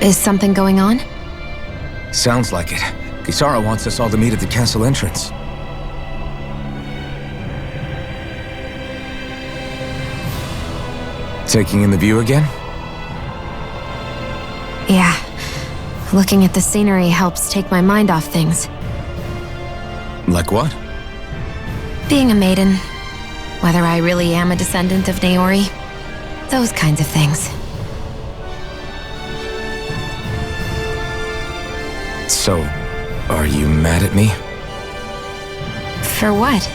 Is something going on? Sounds like it. Kisara wants us all to meet at the castle entrance. Taking in the view again? Yeah. Looking at the scenery helps take my mind off things. Like what? Being a maiden. Whether I really am a descendant of Naori. Those kinds of things. So, are you mad at me? For what?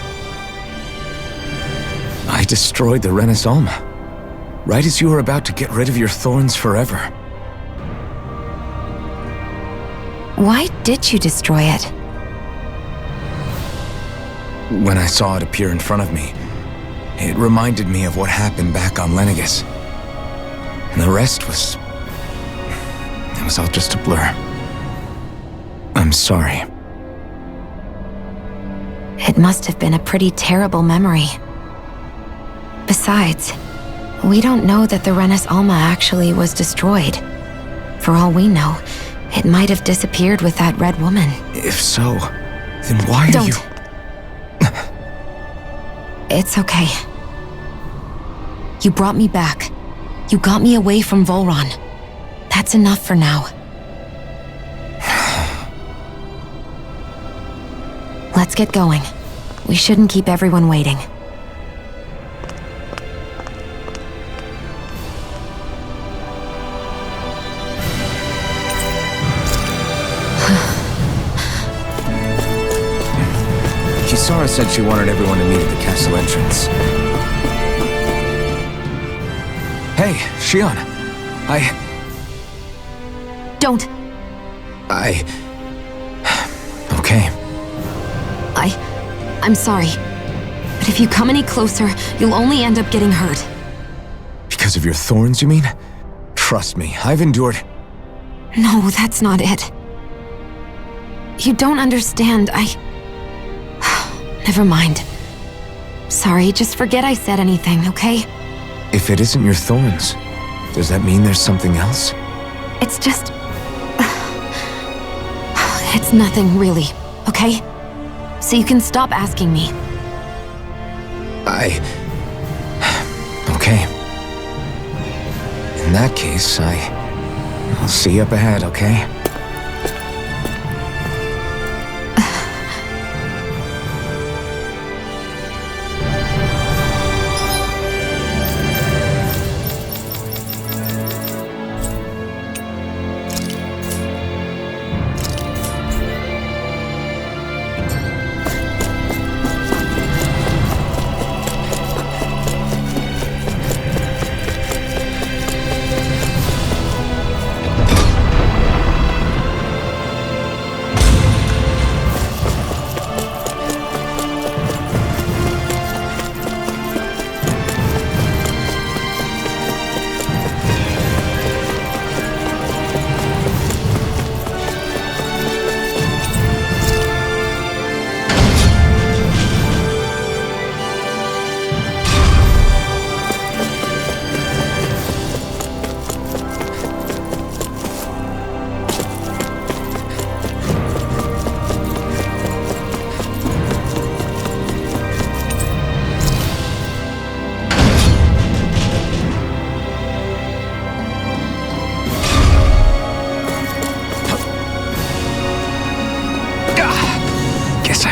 I destroyed the Renis Alma. Right as you were about to get rid of your thorns forever. Why did you destroy it? When I saw it appear in front of me, it reminded me of what happened back on Lenegus. And the rest was... it was all just a blur. I'm sorry. It must have been a pretty terrible memory. Besides, we don't know that the Renis Alma actually was destroyed. For all we know, it might have disappeared with that red woman. If so, then why are you... It's okay. You brought me back. You got me away from Volron. That's enough for now. Let's get going. We shouldn't keep everyone waiting. Kisara said she wanted everyone to meet at the castle entrance. Hey, Shion. Don't! Okay. I'm sorry. But if you come any closer, you'll only end up getting hurt. Because of your thorns, you mean? Trust me, I've endured... No, that's not it. You don't understand, Never mind. Sorry, just forget I said anything, okay? If it isn't your thorns, does that mean there's something else? It's just... It's nothing, really, okay? So you can stop asking me. Okay. In that case, I'll see you up ahead, okay?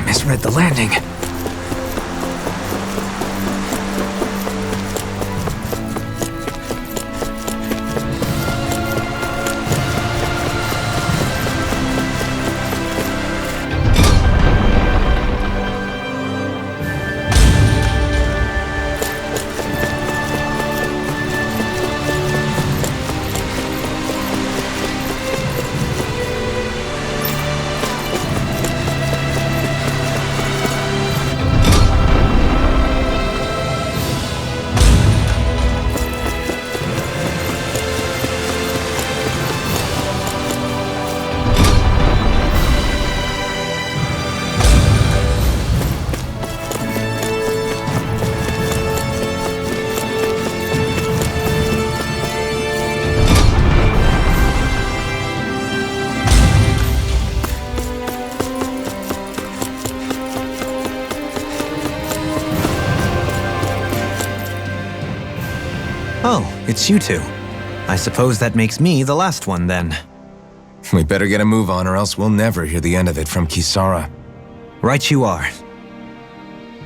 Misread the landing. Oh, it's you two. I suppose that makes me the last one then. We better get a move on or else we'll never hear the end of it from Kisara. Right you are.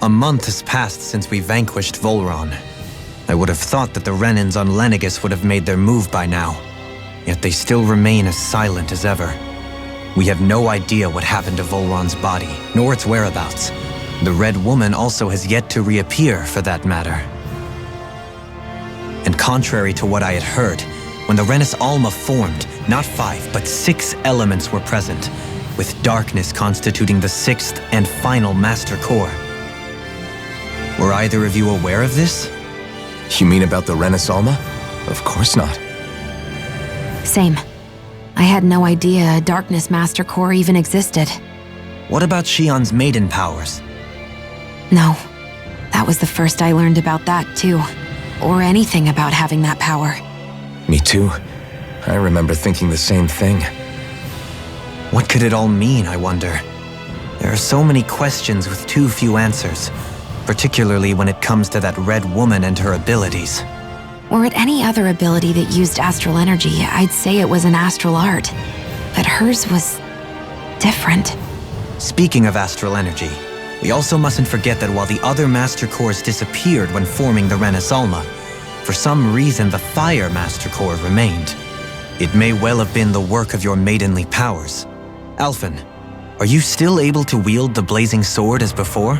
A month has passed since we vanquished Volron. I would have thought that the Renans on Lenegis would have made their move by now. Yet they still remain as silent as ever. We have no idea what happened to Volron's body, nor its whereabouts. The Red Woman also has yet to reappear, for that matter. And contrary to what I had heard, when the Renis Alma formed, not 5, but 6 elements were present, with darkness constituting the 6th and final Master Core. Were either of you aware of this? You mean about the Renis Alma? Of course not. Same. I had no idea a Darkness Master Core even existed. What about Shion's maiden powers? No. That was the first I learned about that, too. Or anything about having that power. Me too. I remember thinking the same thing. What could it all mean, I wonder? There are so many questions with too few answers, particularly when it comes to that Red Woman and her abilities. Were it any other ability that used astral energy, I'd say it was an astral art. But hers was different. Speaking of astral energy, we also mustn't forget that while the other Master Cores disappeared when forming the Renis Alma, for some reason the Fire Master Core remained. It may well have been the work of your maidenly powers. Alphen, are you still able to wield the blazing sword as before?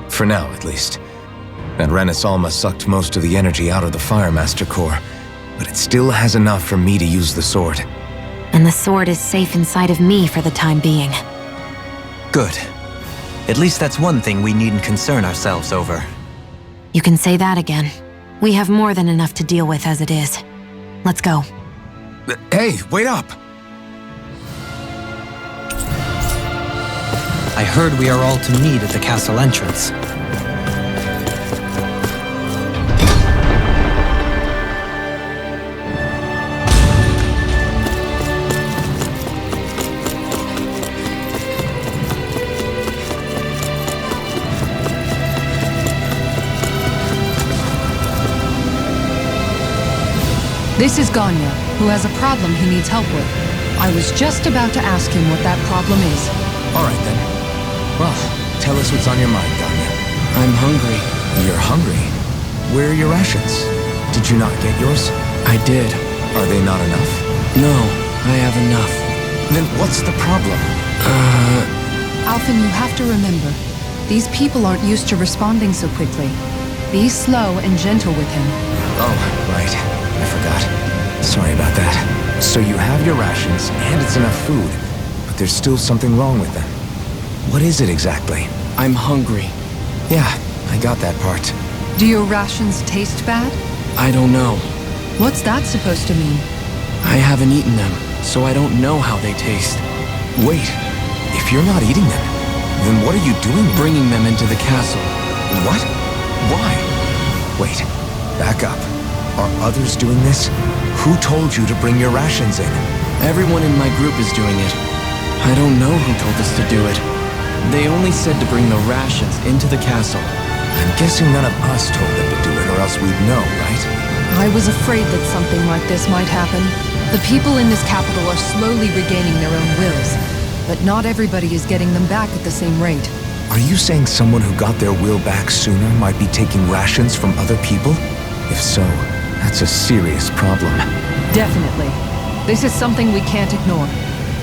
For now, at least. That Renis Alma sucked most of the energy out of the Fire Master Core, but it still has enough for me to use the sword. And the sword is safe inside of me for the time being. Good. At least that's one thing we needn't concern ourselves over. You can say that again. We have more than enough to deal with as it is. Let's go. Hey, wait up! I heard we are all to meet at the castle entrance. This is Ganya, who has a problem he needs help with. I was just about to ask him what that problem is. All right then. Well, tell us what's on your mind, Ganya. I'm hungry. You're hungry? Where are your rations? Did you not get yours? I did. Are they not enough? No, I have enough. Then what's the problem? Alphen, you have to remember, these people aren't used to responding so quickly. Be slow and gentle with him. Oh, right. I forgot. Sorry about that. So you have your rations, and it's enough food, but there's still something wrong with them. What is it exactly? I'm hungry. Yeah, I got that part. Do your rations taste bad? I don't know. What's that supposed to mean? I haven't eaten them, so I don't know how they taste. Wait, if you're not eating them, then what are you doing? Bringing them into the castle. What? Why? Wait, back up. Are others doing this? Who told you to bring your rations in? Everyone in my group is doing it. I don't know who told us to do it. They only said to bring the rations into the castle. I'm guessing none of us told them to do it, or else we'd know, right? I was afraid that something like this might happen. The people in this capital are slowly regaining their own wills, but not everybody is getting them back at the same rate. Are you saying someone who got their will back sooner might be taking rations from other people? If so, that's a serious problem. Definitely. This is something we can't ignore.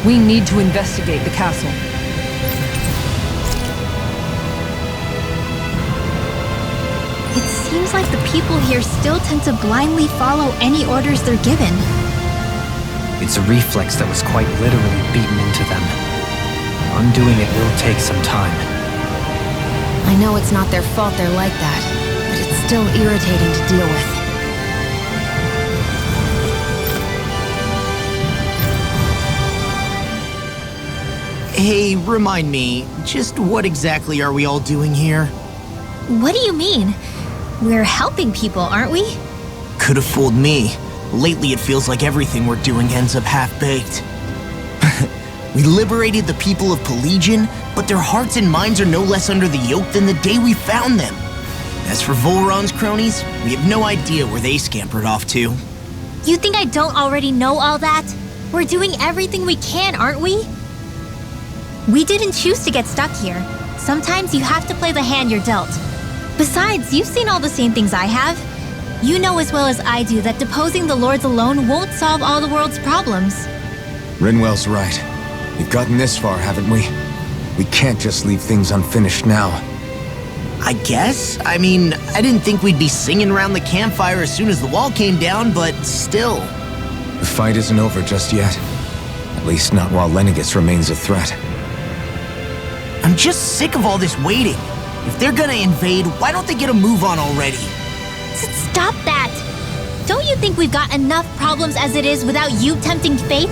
We need to investigate the castle. It seems like the people here still tend to blindly follow any orders they're given. It's a reflex that was quite literally beaten into them. Undoing it will take some time. I know it's not their fault they're like that, but it's still irritating to deal with. Hey, remind me, just what exactly are we all doing here? What do you mean? We're helping people, aren't we? Could have fooled me. Lately it feels like everything we're doing ends up half-baked. We liberated the people of Pelagian, but their hearts and minds are no less under the yoke than the day we found them. As for Volron's cronies, we have no idea where they scampered off to. You think I don't already know all that? We're doing everything we can, aren't we? We didn't choose to get stuck here. Sometimes you have to play the hand you're dealt. Besides, you've seen all the same things I have. You know as well as I do that deposing the lords alone won't solve all the world's problems. Rinwell's right. We've gotten this far, haven't we? We can't just leave things unfinished now. I guess? I mean, I didn't think we'd be singing around the campfire as soon as the wall came down, but still. The fight isn't over just yet. At least not while Lenegis remains a threat. I'm just sick of all this waiting. If they're gonna invade, why don't they get a move on already? Stop that! Don't you think we've got enough problems as it is without you tempting fate?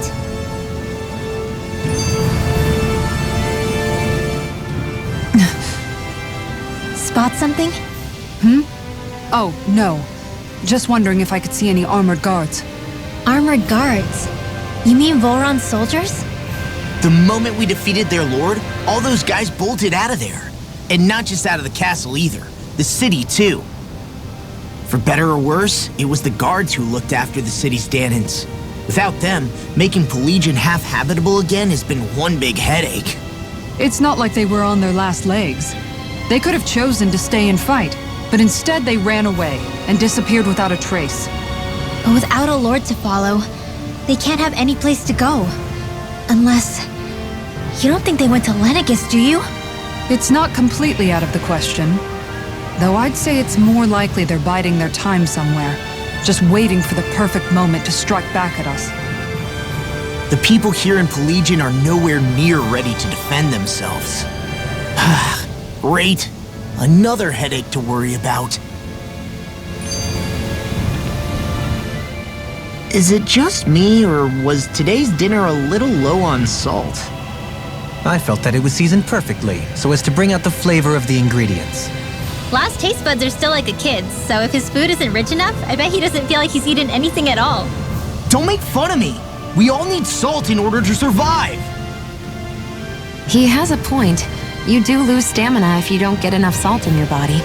Spot something? Oh, no. Just wondering if I could see any armored guards. Armored guards? You mean Volron's soldiers? The moment we defeated their lord, all those guys bolted out of there. And not just out of the castle either. The city, too. For better or worse, it was the guards who looked after the city's Danans. Without them, making Pelegion half-habitable again has been one big headache. It's not like they were on their last legs. They could have chosen to stay and fight, but instead they ran away and disappeared without a trace. But without a lord to follow, they can't have any place to go. Unless... You don't think they went to Lenegis, do you? It's not completely out of the question. Though I'd say it's more likely they're biding their time somewhere, just waiting for the perfect moment to strike back at us. The people here in Pelegion are nowhere near ready to defend themselves. Great. Another headache to worry about. Is it just me, or was today's dinner a little low on salt? I felt that it was seasoned perfectly, so as to bring out the flavor of the ingredients. Last taste buds are still like a kid's, so if his food isn't rich enough, I bet he doesn't feel like he's eaten anything at all. Don't make fun of me! We all need salt in order to survive! He has a point. You do lose stamina if you don't get enough salt in your body.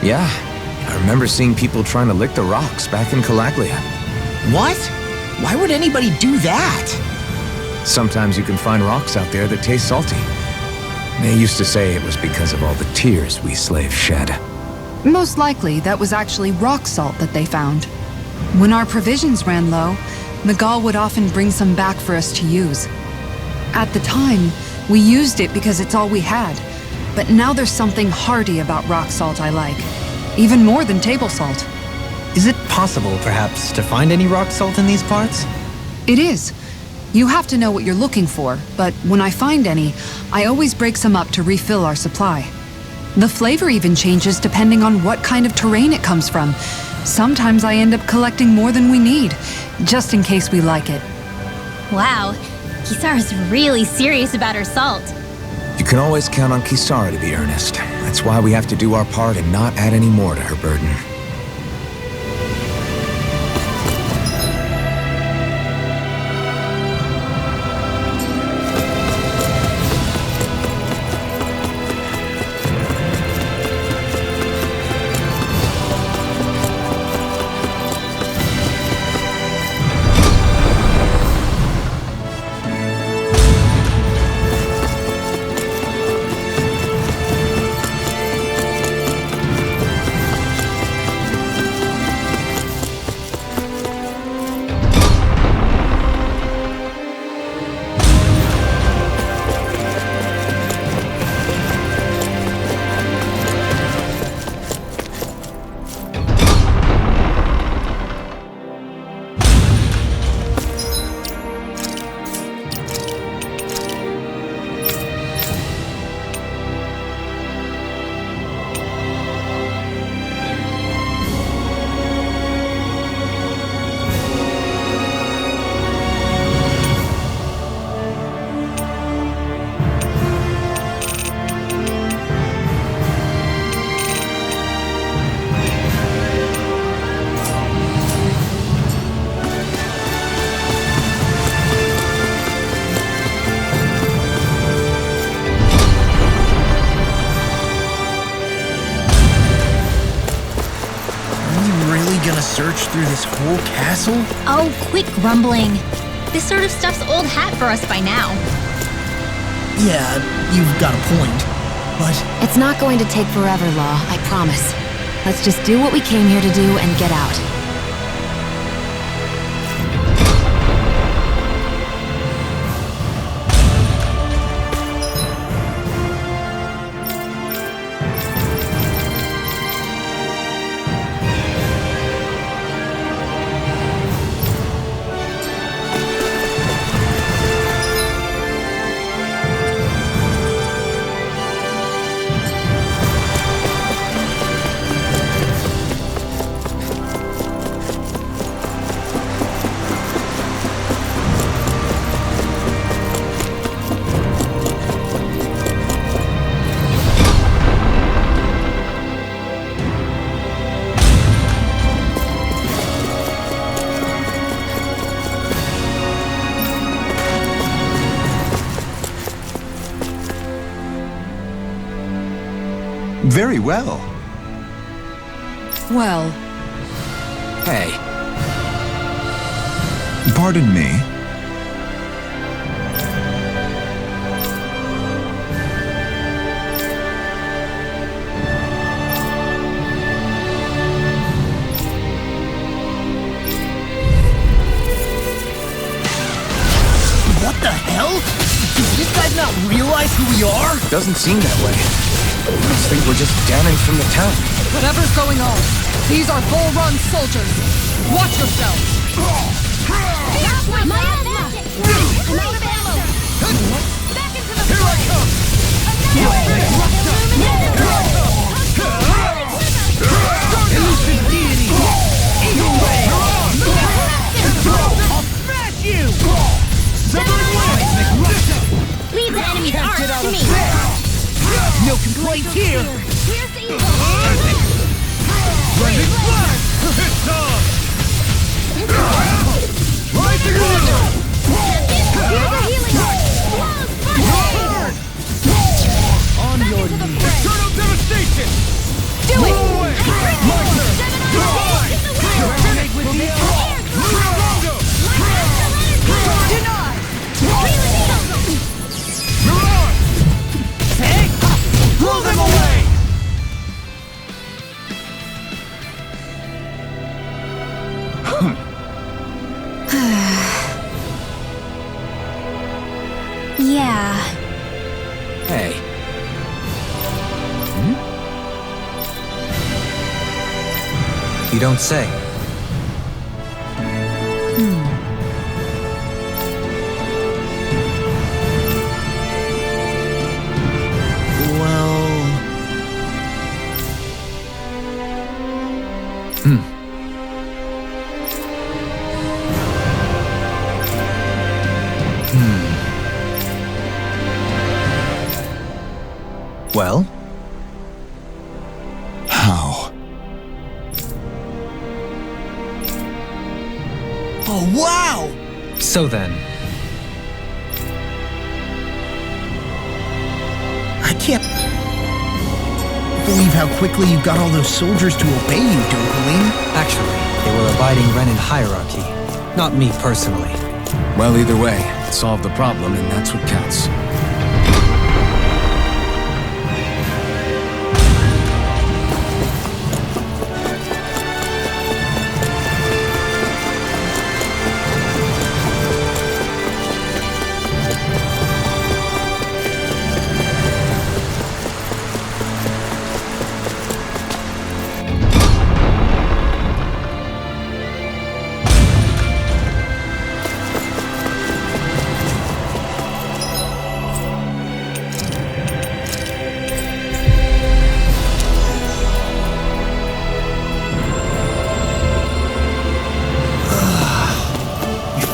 Yeah, I remember seeing people trying to lick the rocks back in Calaglia. What? Why would anybody do that? Sometimes you can find rocks out there that taste salty. They used to say it was because of all the tears we slaves shed. Most likely, that was actually rock salt that they found. When our provisions ran low, Miguel would often bring some back for us to use. At the time, we used it because it's all we had. But now there's something hearty about rock salt I like. Even more than table salt. Is it possible, perhaps, to find any rock salt in these parts? It is. You have to know what you're looking for, but when I find any, I always break some up to refill our supply. The flavor even changes depending on what kind of terrain it comes from. Sometimes I end up collecting more than we need, just in case we like it. Wow, Kisara's really serious about her salt. You can always count on Kisara to be earnest. That's why we have to do our part and not add any more to her burden. want to search through this whole castle? Oh, quit grumbling. This sort of stuff's old hat for us by now. Yeah, you've got a point. But It's not going to take forever, Law, I promise. Let's just do what we came here to do and get out. Very well. Well, Hey, Pardon me. what the hell? Does this guy not realize who we are? doesn't seem that way. I just think we're just damning from the town. whatever's going on, these are Volrun soldiers. Watch yourselves. My asthma! I'm out of ammo! Back into the Here I come! Elusive deity! Eagle Ray! I'll smash you! Severing Blade! Leave the enemy's arms to me! No complaints here! Here's the evil! Blending Blood! It's on! Rising Thunder! Here's the healing! On your knees! Eternal devastation! Do it! My turn! Grenade with the Denied! You're on! Hey! Blow them away! Yeah. Hey, You don't say. Well... Well? How? Oh, wow! So then, I can't believe how quickly you got all those soldiers to obey you, Dogaline. actually, they were abiding Renin hierarchy. Not me personally. well, either way, it solved the problem, and that's what counts.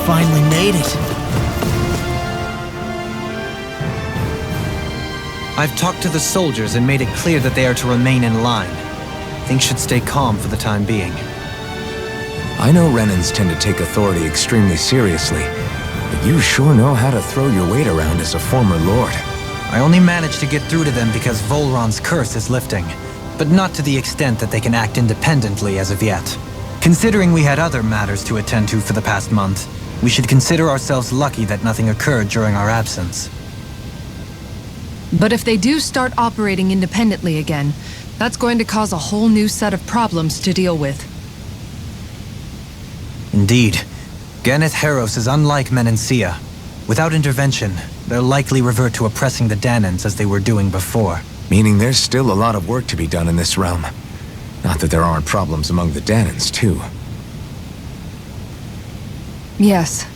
Finally made it. I've talked to the soldiers and made it clear that they are to remain in line. Things should stay calm for the time being. I know Renans tend to take authority extremely seriously, but you sure know how to throw your weight around as a former lord. I only managed to get through to them because Volron's curse is lifting, but not to the extent that they can act independently as of yet. Considering we had other matters to attend to for the past month, we should consider ourselves lucky that nothing occurred during our absence. But if they do start operating independently again, that's going to cause a whole new set of problems to deal with. Indeed. Ganeth Heros is unlike Menancia. Without intervention, they'll likely revert to oppressing the Danans as they were doing before. Meaning there's still a lot of work to be done in this realm. Not that there aren't problems among the Danans, too. Yes.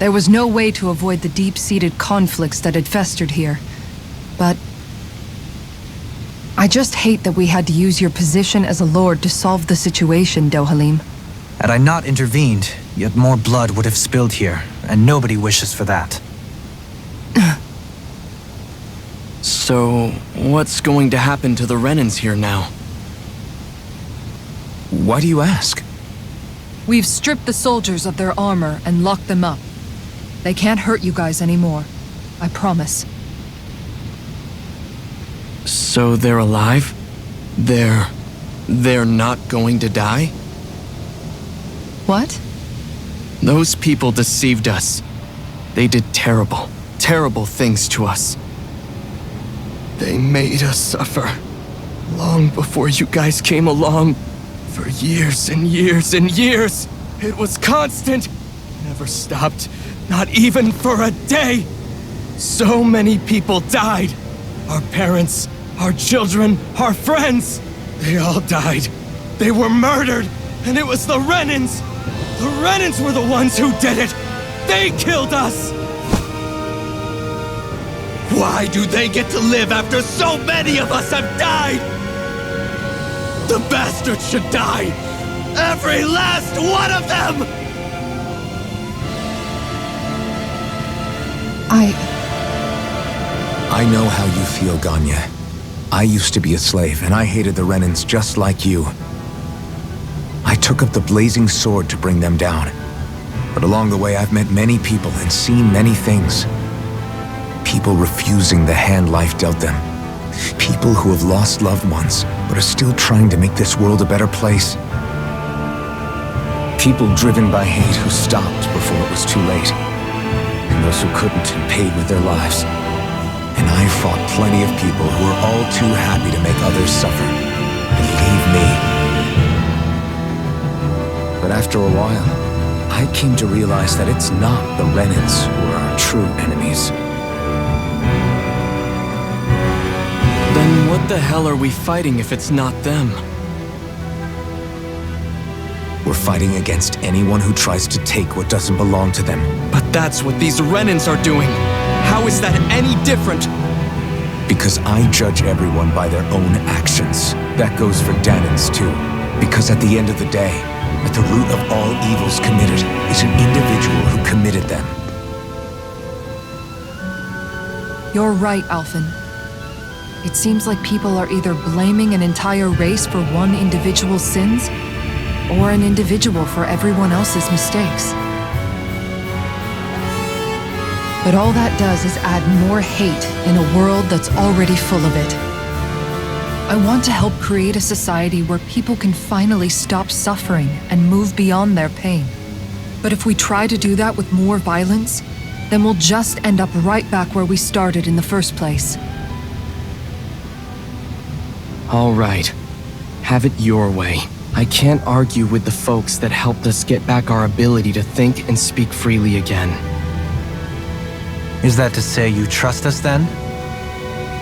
There was no way to avoid the deep-seated conflicts that had festered here. But I just hate that we had to use your position as a lord to solve the situation, Dohalim. Had I not intervened, yet more blood would have spilled here, and nobody wishes for that. So, what's going to happen to the Renans here now? Why do you ask? We've stripped the soldiers of their armor and locked them up. They can't hurt you guys anymore. I promise. So they're alive? They're not going to die? What? Those people deceived us. They did terrible, terrible things to us. They made us suffer. Long before you guys came along. For years and years and years. It was constant. Never stopped. Not even for a day. So many people died. Our parents, our children, our friends. They all died. They were murdered. And it was the Renans. The Renans were the ones who did it! They killed us! Why do they get to live after so many of us have died? The bastards should die! Every last one of them! I know how you feel, Ganya. I used to be a slave, and I hated the Renans just like you. I took up the blazing sword to bring them down. But along the way, I've met many people and seen many things. People refusing the hand life dealt them. People who have lost loved ones, but are still trying to make this world a better place. People driven by hate who stopped before it was too late. And those who couldn't and paid with their lives. And I fought plenty of people who were all too happy to make others suffer. Believe me. But after a while, I came to realize that it's not the Renans who are our true enemies. Then what the hell are we fighting if it's not them? We're fighting against anyone who tries to take what doesn't belong to them. But that's what these Renans are doing! How is that any different? Because I judge everyone by their own actions. That goes for Danans too. Because at the end of the day, at the root of all evils committed is an individual who committed them. You're right, Alphen. It seems like people are either blaming an entire race for one individual's sins, or an individual for everyone else's mistakes. But all that does is add more hate in a world that's already full of it. I want to help create a society where people can finally stop suffering and move beyond their pain. But if we try to do that with more violence, then we'll just end up right back where we started in the first place. All right. Have it your way. I can't argue with the folks that helped us get back our ability to think and speak freely again. Is that to say you trust us then?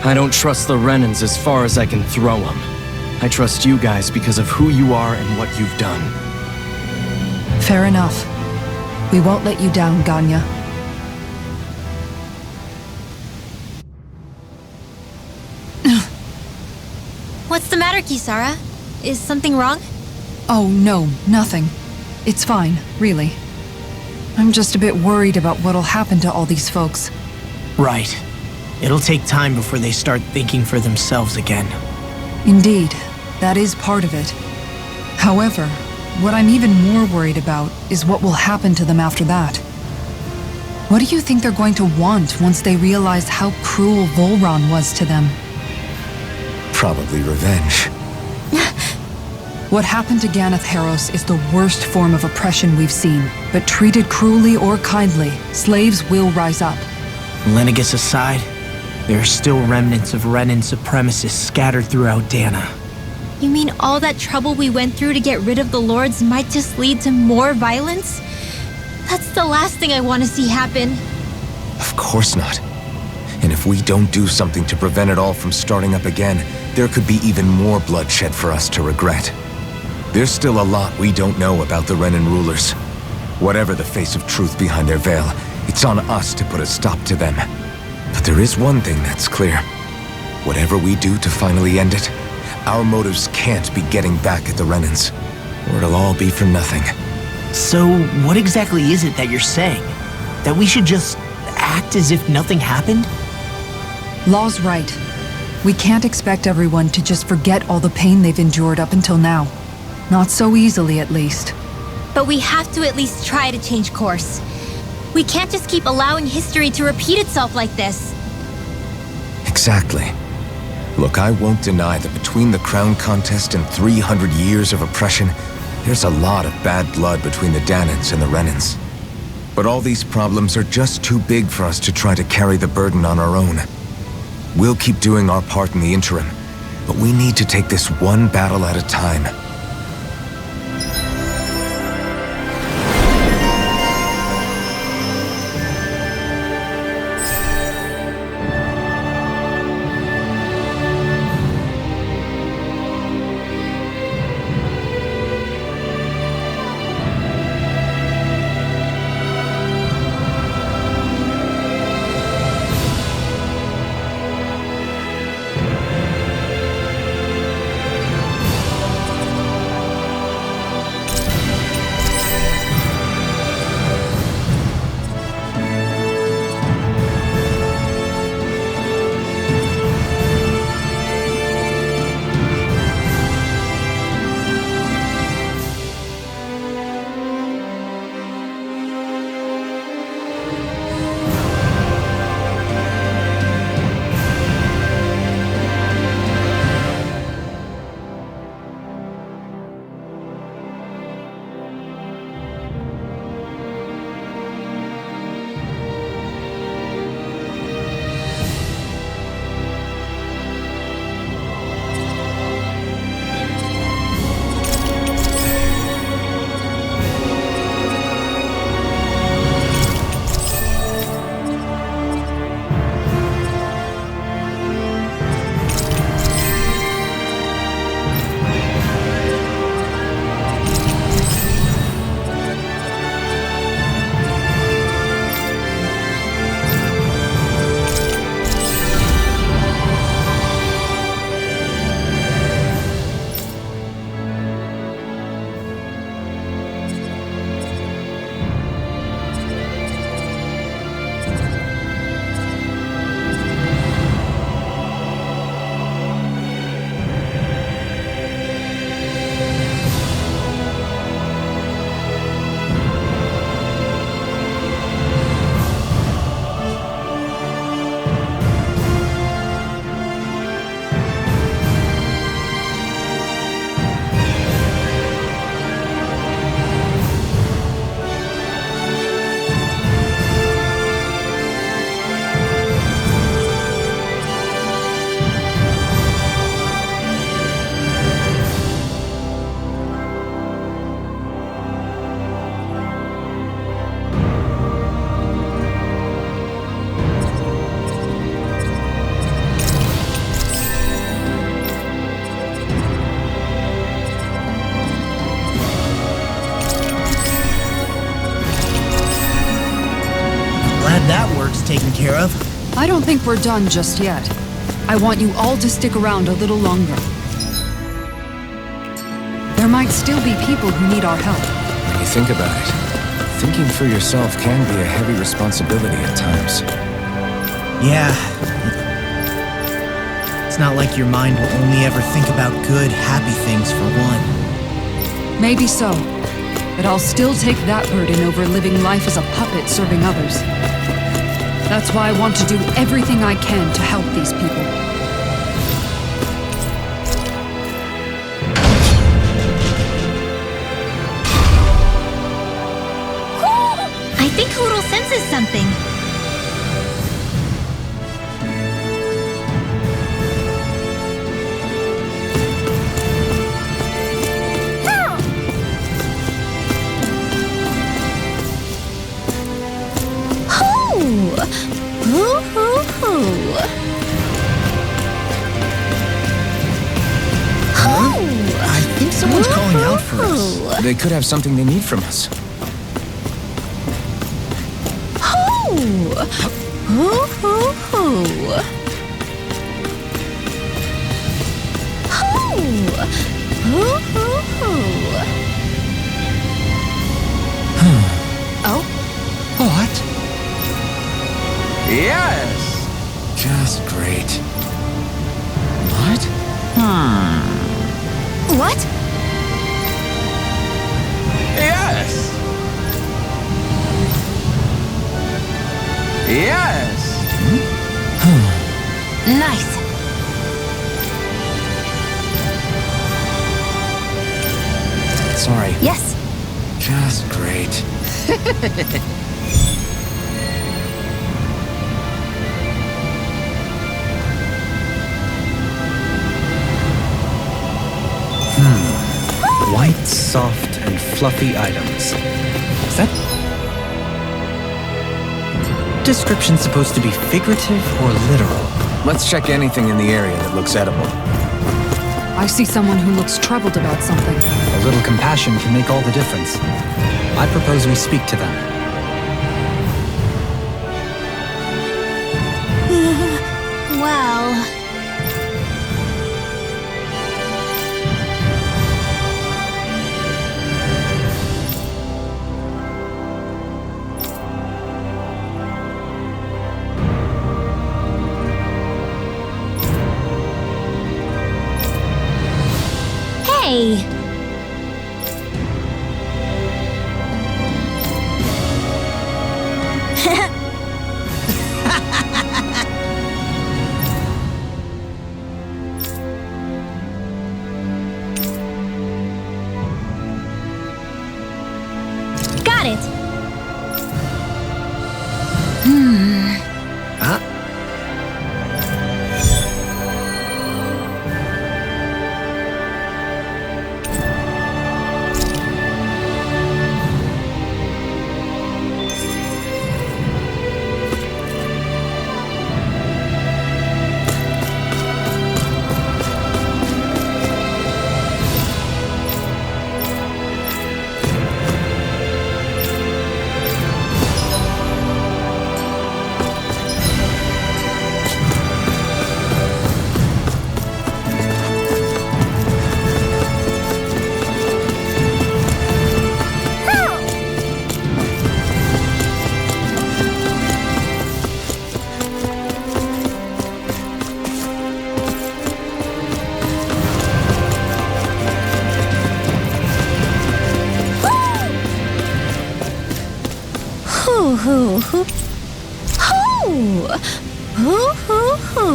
I don't trust the Renans as far as I can throw them. I trust you guys because of who you are and what you've done. Fair enough. We won't let you down, Ganya. What's the matter, Kisara? Is something wrong? Oh, no, nothing. It's fine, really. I'm just a bit worried about what'll happen to all these folks. Right. It'll take time before they start thinking for themselves again. Indeed, that is part of it. However, what I'm even more worried about is what will happen to them after that. What do you think they're going to want once they realize how cruel Volron was to them? Probably revenge. What happened to Ganeth Haros is the worst form of oppression we've seen, but treated cruelly or kindly, slaves will rise up. Lenegis aside, there are still remnants of Renan supremacists scattered throughout Dana. You mean all that trouble we went through to get rid of the Lords might just lead to more violence? That's the last thing I want to see happen. Of course not. And if we don't do something to prevent it all from starting up again, there could be even more bloodshed for us to regret. There's still a lot we don't know about the Renan rulers. Whatever the face of truth behind their veil, it's on us to put a stop to them. But there is one thing that's clear. Whatever we do to finally end it, our motives can't be getting back at the Renans, or it'll all be for nothing. So, what exactly is it that you're saying? That we should just act as if nothing happened? Law's right. We can't expect everyone to just forget all the pain they've endured up until now. Not so easily, at least. But we have to at least try to change course. We can't just keep allowing history to repeat itself like this. Exactly. Look, I won't deny that between the crown contest and 300 years of oppression, there's a lot of bad blood between the Danans and the Renans. But all these problems are just too big for us to try to carry the burden on our own. We'll keep doing our part in the interim, but we need to take this one battle at a time. Taken care of. I don't think we're done just yet. I want you all to stick around a little longer. There might still be people who need our help. When you think about it, thinking for yourself can be a heavy responsibility at times. Yeah. It's not like your mind will only ever think about good, happy things for one. Maybe so. But I'll still take that burden over living life as a puppet serving others. That's why I want to do everything I can to help these people. for us. They could have something they need from us. Oh? What? Yes! Just great. What? What? Yes! Yes! Nice. Sorry. Yes. Just great. White, soft, and fluffy items. Is that description supposed to be figurative or literal? Let's check anything in the area that looks edible. I see someone who looks troubled about something. A little compassion can make all the difference. I propose we speak to them. Well, hey. Got it. Hoo hoo hoo. Hoo. Hoo hoo hoo.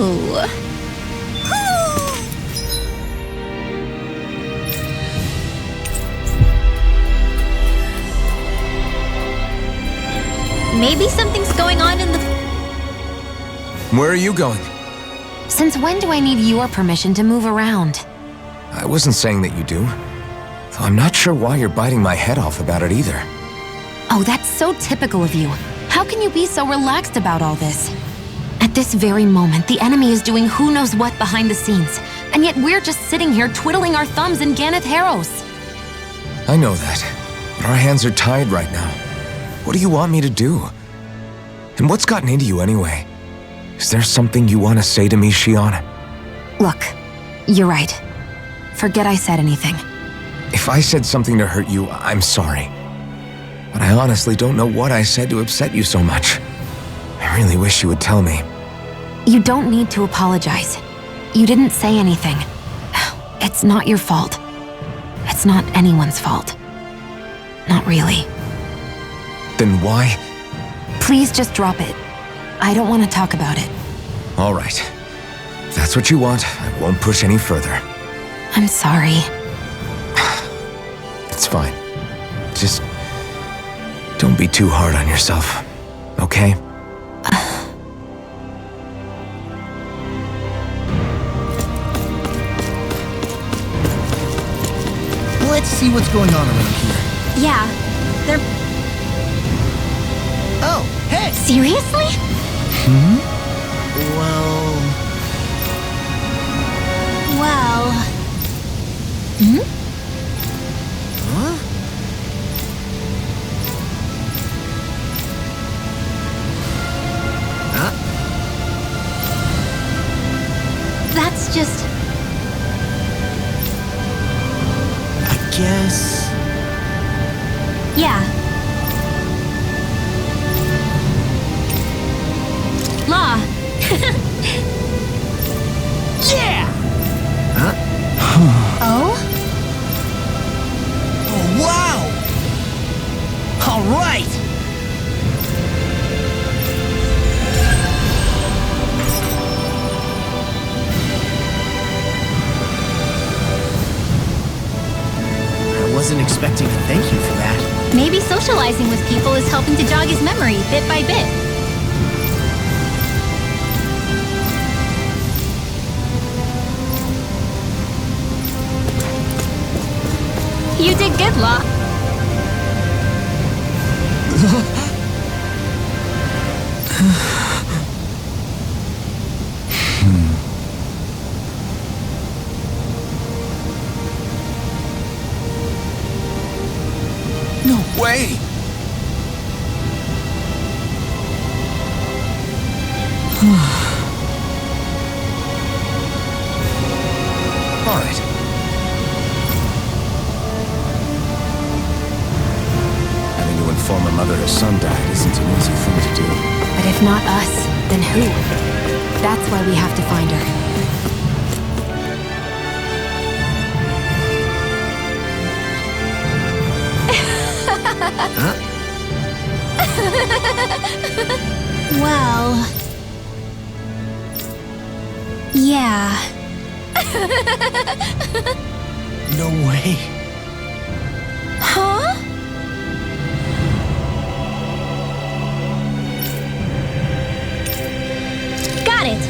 Maybe something's going on in the... Where are you going? Since when do I need your permission to move around? I wasn't saying that you do. Though I'm not sure why you're biting my head off about it either. Oh, that's so typical of you. How can you be so relaxed about all this? At this very moment, the enemy is doing who knows what behind the scenes, and yet we're just sitting here twiddling our thumbs in Ganath Haros. I know that, but our hands are tied right now. What do you want me to do? And what's gotten into you anyway? Is there something you want to say to me, Shion? Look, you're right. Forget I said anything. If I said something to hurt you, I'm sorry. But I honestly don't know what I said to upset you so much. I really wish you would tell me. You don't need to apologize. You didn't say anything. It's not your fault. It's not anyone's fault. Not really. Then why? Please just drop it. I don't want to talk about it. All right. If that's what you want, I won't push any further. I'm sorry. It's fine. Just don't be too hard on yourself, okay? Let's see what's going on around here. Yeah, they're... Oh, hey! Seriously? Well... Well... guess... Yeah. Law. Yeah! Oh? Oh, wow! All right! I wasn't expecting a thank you for that. Maybe socializing with people is helping to jog his memory bit by bit. You did good, Law. No way! All right. Having to inform a mother her son died isn't an easy thing to do. But if not us, then who? That's why we have to find her. Well... yeah. No way. Huh? Got it.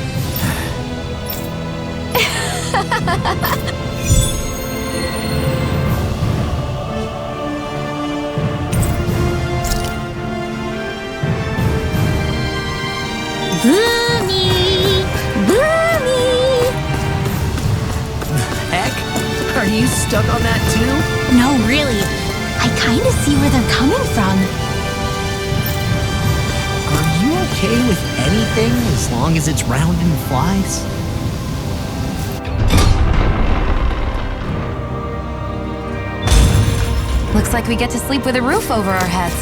Boomy! Boomy! Heck? Are you stuck on that too? No, really. I kinda see where they're coming from. Are you okay with anything as long as it's round and flies? Looks like we get to sleep with a roof over our heads.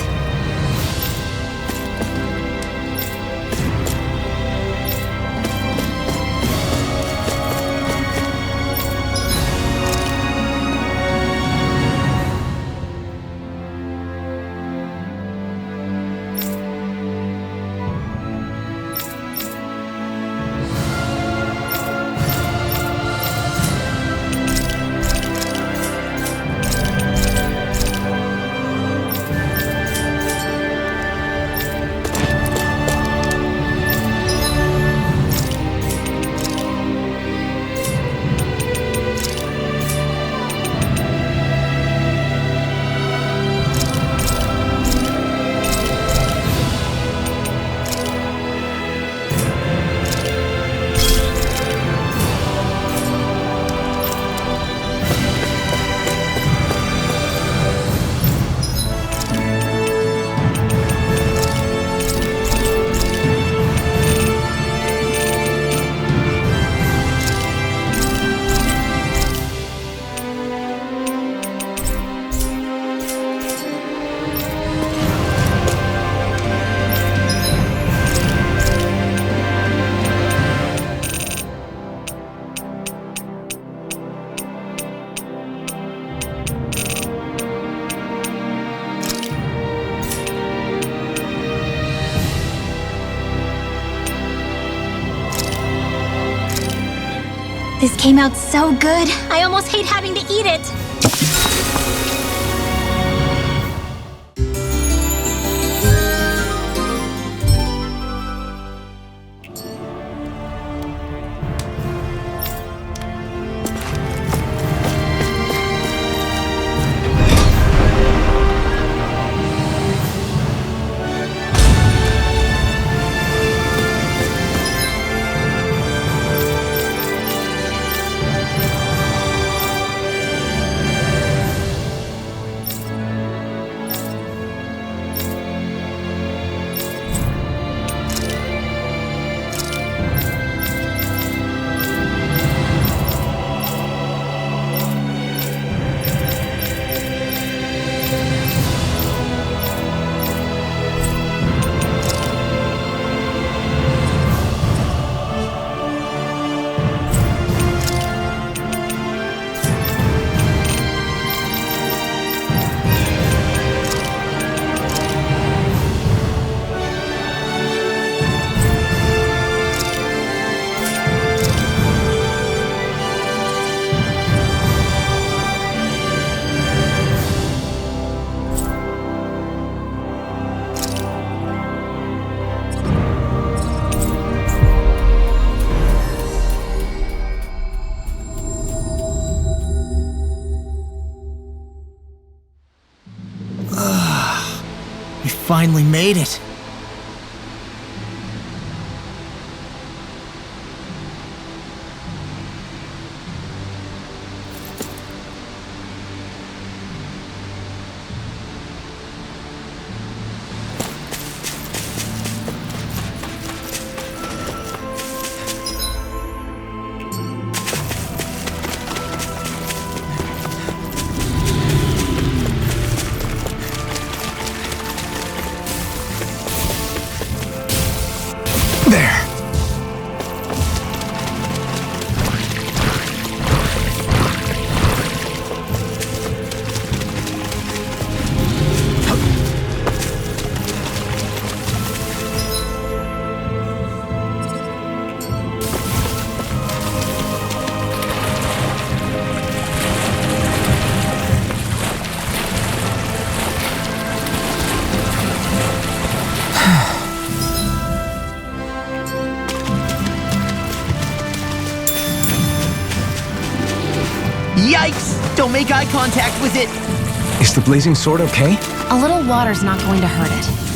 This came out so good, I almost hate having to eat it. We finally made it. There. Yikes! Don't make eye contact with it! Is the blazing sword okay? A little water's not going to hurt it.